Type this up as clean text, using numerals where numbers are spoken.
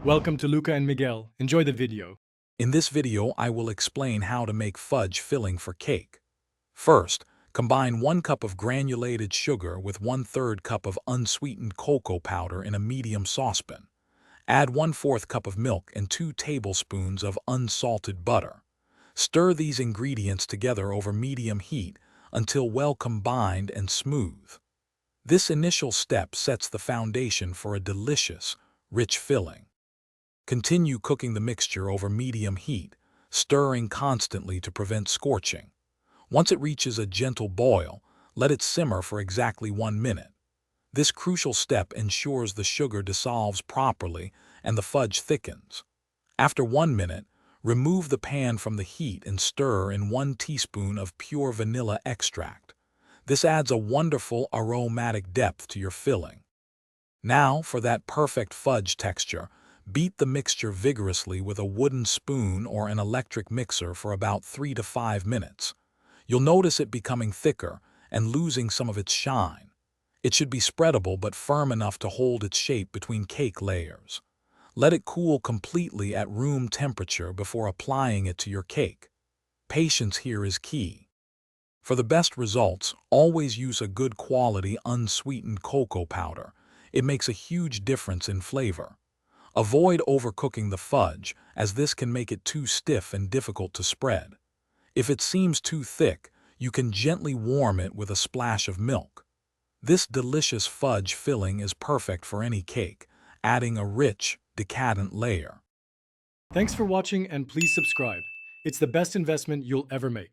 Welcome to Luca and Miguel. Enjoy the video. In this video, I will explain how to make fudge filling for cake. First, combine 1 cup of granulated sugar with 1/3 cup of unsweetened cocoa powder in a medium saucepan. Add 1/4 cup of milk and 2 tablespoons of unsalted butter. Stir these ingredients together over medium heat until well combined and smooth. This initial step sets the foundation for a delicious, rich filling. Continue cooking the mixture over medium heat, stirring constantly to prevent scorching. Once it reaches a gentle boil, let it simmer for exactly 1 minute. This crucial step ensures the sugar dissolves properly and the fudge thickens. After 1 minute, remove the pan from the heat and stir in 1 teaspoon of pure vanilla extract. This adds a wonderful aromatic depth to your filling. Now, for that perfect fudge texture, beat the mixture vigorously with a wooden spoon or an electric mixer for about 3 to 5 minutes. You'll notice it becoming thicker and losing some of its shine. It should be spreadable but firm enough to hold its shape between cake layers. Let it cool completely at room temperature before applying it to your cake. Patience here is key. For the best results, always use a good quality unsweetened cocoa powder. It makes a huge difference in flavor. Avoid overcooking the fudge, as this can make it too stiff and difficult to spread. If it seems too thick, you can gently warm it with a splash of milk. This delicious fudge filling is perfect for any cake, adding a rich, decadent layer. Thanks for watching and please subscribe. It's the best investment you'll ever make.